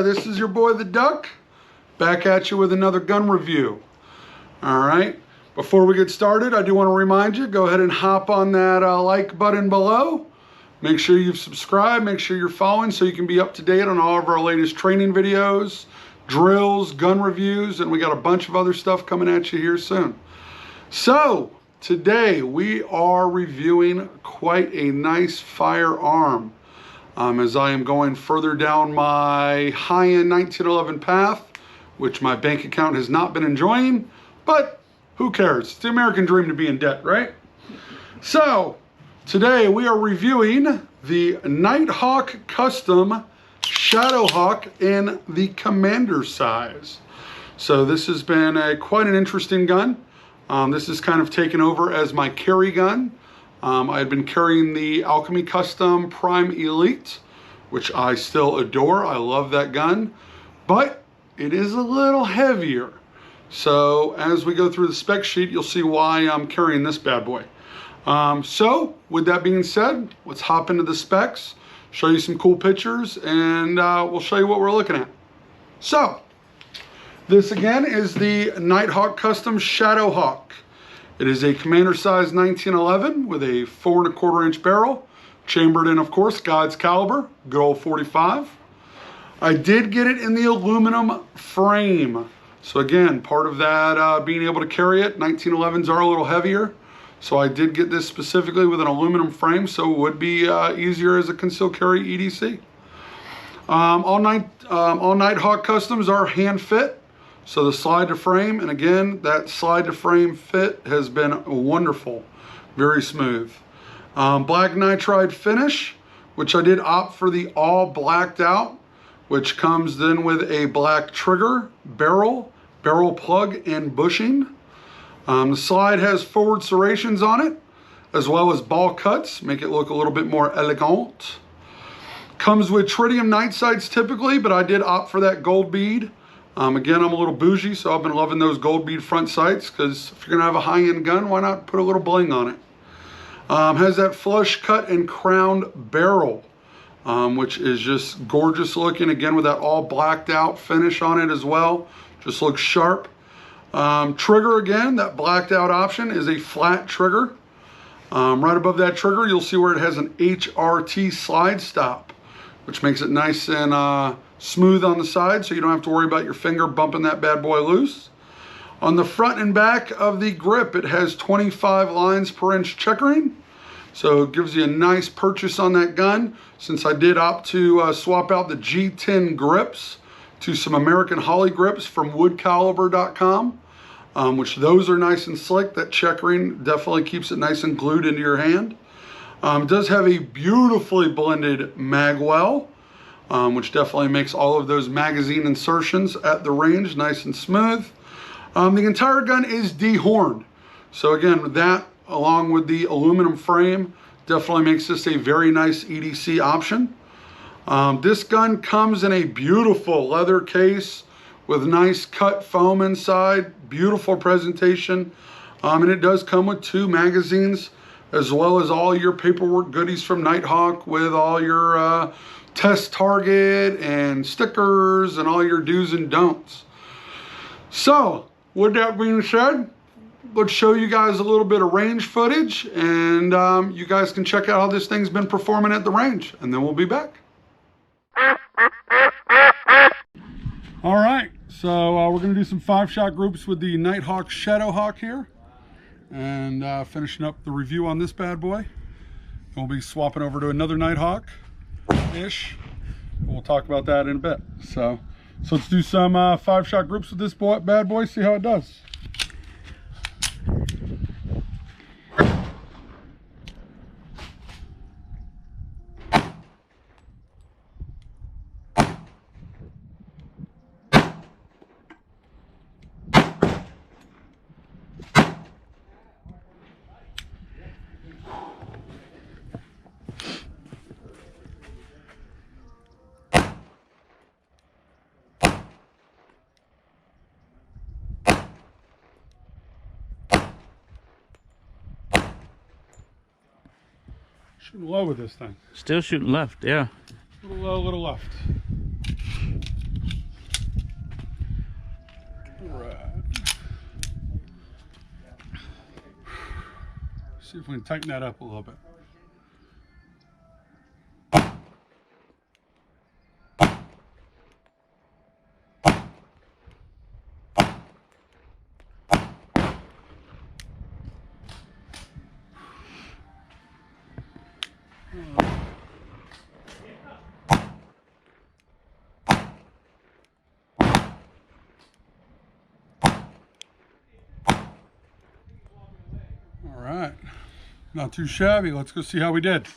this is your boy the Duck, back at you with another gun review. Alright, before we get started, I do want to remind you, go ahead and hop on that like button below. Make sure you've subscribed, make sure you're following so you can be up to date on all of our latest training videos, drills, gun reviews, and we got a bunch of other stuff coming at you here soon. So, today we are reviewing quite a nice firearm. As I am going further down my high-end 1911 path, which my bank account has not been enjoying, but who cares? It's the American dream to be in debt, right? So, today we are reviewing the Nighthawk Custom Shadowhawk in the Commander size. So this has been quite an interesting gun. This is kind of taken over as my carry gun. I had been carrying the Alchemy Custom Prime Elite, which I still adore. I love that gun, but it is a little heavier. So as we go through the spec sheet, you'll see why I'm carrying this bad boy. So with that being said, let's hop into the specs, show you some cool pictures, and we'll show you what we're looking at. So this again is the Nighthawk Custom Shadowhawk. It is a Commander size 1911 with a 4 1/4 inch barrel, chambered in, of course, God's caliber, good old 45. I did get it in the aluminum frame. So again, part of that being able to carry it, 1911s are a little heavier. So I did get this specifically with an aluminum frame, so it would be easier as a concealed carry EDC. All Nighthawk Customs are hand fit. So the slide to frame, and again, that slide to frame fit has been wonderful, very smooth. Black nitride finish, which I did opt for the all blacked out, which comes then with a black trigger, barrel plug, and bushing. The slide has forward serrations on it, as well as ball cuts, make it look a little bit more elegant. Comes with tritium night sights typically, but I did opt for that gold bead. Again, I'm a little bougie, so I've been loving those gold bead front sights, because if you're gonna have a high-end gun, why not put a little bling on it? Has that flush cut and crowned barrel, which is just gorgeous looking, again with that all blacked out finish on it as well. Just looks sharp. Trigger, again, that blacked out option is a flat trigger. Right above that trigger, you'll see where it has an HRT slide stop, which makes it nice and smooth on the side, so you don't have to worry about your finger bumping that bad boy loose. On the front and back of the grip, it has 25 lines per inch checkering, so it gives you a nice purchase on that gun. Since I did opt to swap out the G10 grips to some American Holly grips from woodcaliber.com, which those are nice and slick. That checkering definitely keeps it nice and glued into your hand. It does have a beautifully blended mag well, which definitely makes all of those magazine insertions at the range nice and smooth. The entire gun is dehorned. So again, that along with the aluminum frame definitely makes this a very nice EDC option. This gun comes in a beautiful leather case with nice cut foam inside, beautiful presentation. And it does come with 2 magazines, as well as all your paperwork goodies from Nighthawk with all your test target and stickers and all your do's and don'ts. So with that being said, let's show you guys a little bit of range footage, and you guys can check out how this thing's been performing at the range, and then we'll be back. All right, so we're gonna do some 5-shot groups with the Nighthawk Shadowhawk here, and finishing up the review on this bad boy. And we'll be swapping over to another Nighthawk-ish. We'll talk about that in a bit. So let's do some 5-shot groups with this bad boy, see how it does. Shooting low with this thing. Still shooting left, yeah. A little low, a little left. Right. See if we can tighten that up a little bit. All right, not too shabby. Let's go see how we did.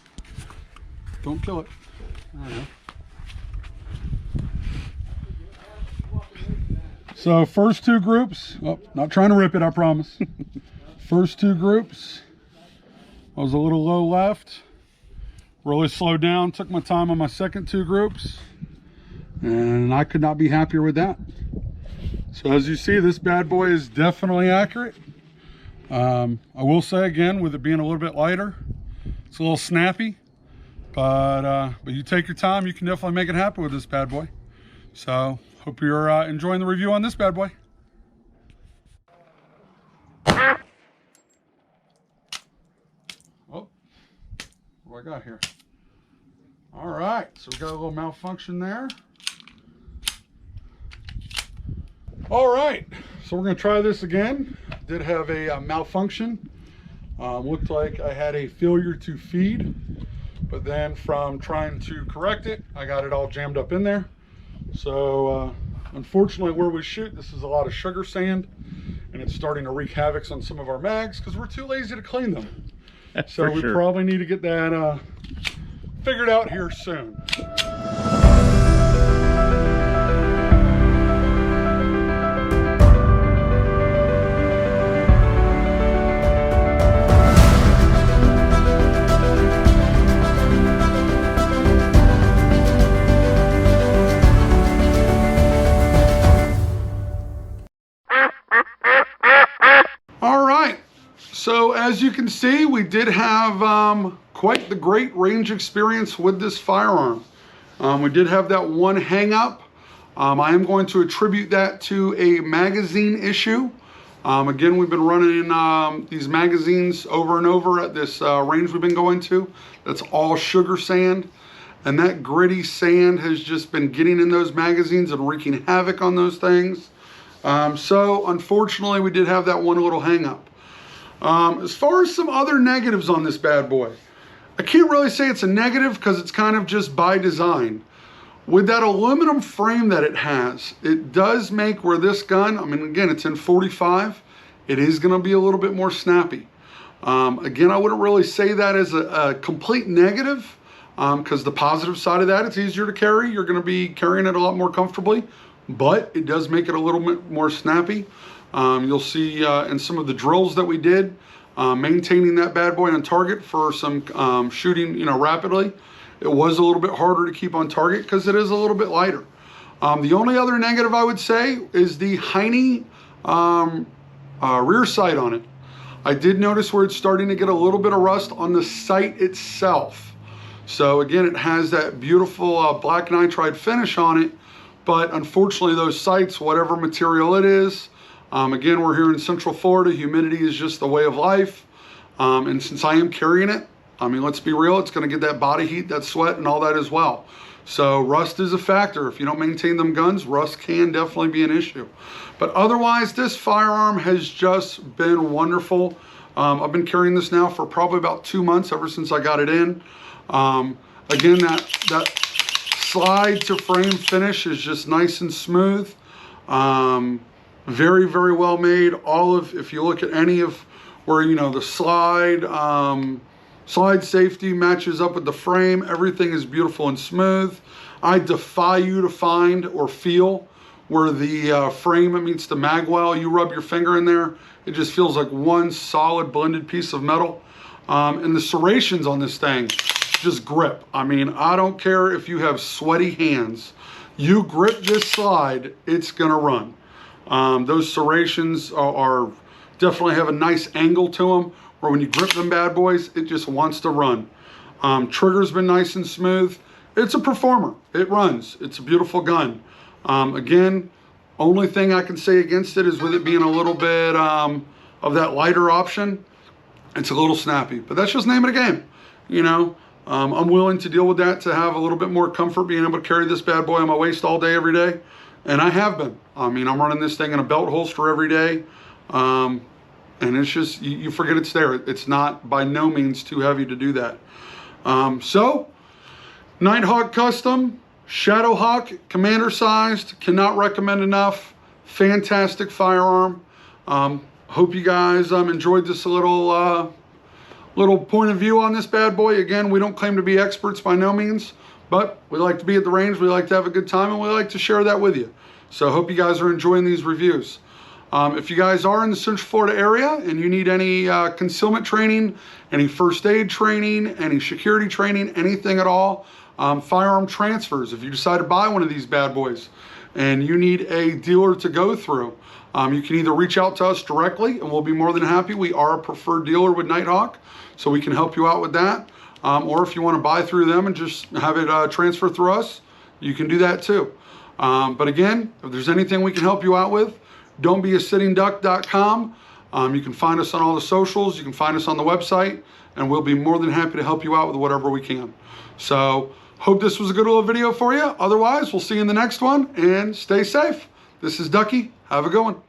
Don't kill it. There we go. So first two groups, oh, not trying to rip it, I promise. First two groups, I was a little low left. Really slowed down, took my time on my second two groups, and I could not be happier with that. So as you see, this bad boy is definitely accurate. I will say again, with it being a little bit lighter, it's a little snappy, but you take your time, you can definitely make it happen with this bad boy. So hope you're enjoying the review on this bad boy. Oh, what do I got here? All right, so we got a little malfunction there. All right, so we're gonna try this again. Did have a malfunction. Looked like I had a failure to feed, but then from trying to correct it, I got it all jammed up in there. So unfortunately, where we shoot, this is a lot of sugar sand, and it's starting to wreak havoc on some of our mags because we're too lazy to clean them. So we probably need to get that figured out here soon. All right, so as you can see, we did have quite the great range experience with this firearm. We did have that one hang up. I am going to attribute that to a magazine issue. Again, we've been running these magazines over and over at this range we've been going to. That's all sugar sand, and that gritty sand has just been getting in those magazines and wreaking havoc on those things. So unfortunately, we did have that one little hang up. As far as some other negatives on this bad boy, I can't really say it's a negative because it's kind of just by design. With that aluminum frame that it has, it does make where this gun, I mean, again, it's in 45, it is going to be a little bit more snappy. Again, I wouldn't really say that as a complete negative because the positive side of that, it's easier to carry. You're going to be carrying it a lot more comfortably, but it does make it a little bit more snappy. You'll see in some of the drills that we did, maintaining that bad boy on target for some shooting, rapidly. It was a little bit harder to keep on target because it is a little bit lighter. The only other negative I would say is the Heine rear sight on it. I did notice where it's starting to get a little bit of rust on the sight itself. So again, it has that beautiful black nitride finish on it, but unfortunately those sights, whatever material it is, again, we're here in Central Florida, humidity is just the way of life. And since I am carrying it, I mean, let's be real, it's gonna get that body heat, that sweat, and all that as well. So rust is a factor. If you don't maintain them guns, rust can definitely be an issue. But otherwise, this firearm has just been wonderful. I've been carrying this now for probably about 2 months, ever since I got it in. Again, that slide to frame finish is just nice and smooth. Very, very well made. If you look at any of where, the slide safety matches up with the frame, everything is beautiful and smooth. I defy you to find or feel where the frame meets the mag well. You rub your finger in there, it just feels like one solid blended piece of metal. And the serrations on this thing just grip. I mean, I don't care if you have sweaty hands. You grip this slide, it's gonna run. Those serrations are definitely have a nice angle to them, where when you grip them bad boys, it just wants to run. Trigger's been nice and smooth. It's a performer. It runs. It's a beautiful gun. Again, Only thing I can say against it is with it being a little bit of that lighter option, it's a little snappy, but that's just the name of the game. You know, I'm willing to deal with that to have a little bit more comfort being able to carry this bad boy on my waist all day, every day. And I have been. I mean, I'm running this thing in a belt holster every day. And it's just, you forget it's there. It's not by no means too heavy to do that. So, Nighthawk Custom, Shadowhawk, commander sized, cannot recommend enough. Fantastic firearm. Hope you guys enjoyed this little point of view on this bad boy. Again, we don't claim to be experts by no means, but we like to be at the range, we like to have a good time, and we like to share that with you. So I hope you guys are enjoying these reviews. If you guys are in the Central Florida area and you need any concealment training, any first aid training, any security training, anything at all, firearm transfers, if you decide to buy one of these bad boys and you need a dealer to go through, you can either reach out to us directly and we'll be more than happy. We are a preferred dealer with Nighthawk, so we can help you out with that. Or if you want to buy through them and just have it transfer through us, you can do that too. But again, if there's anything we can help you out with, don'tbeasittingduck.com. You can find us on all the socials. You can find us on the website, and we'll be more than happy to help you out with whatever we can. So hope this was a good little video for you. Otherwise, we'll see you in the next one, and stay safe. This is Ducky. Have a good one.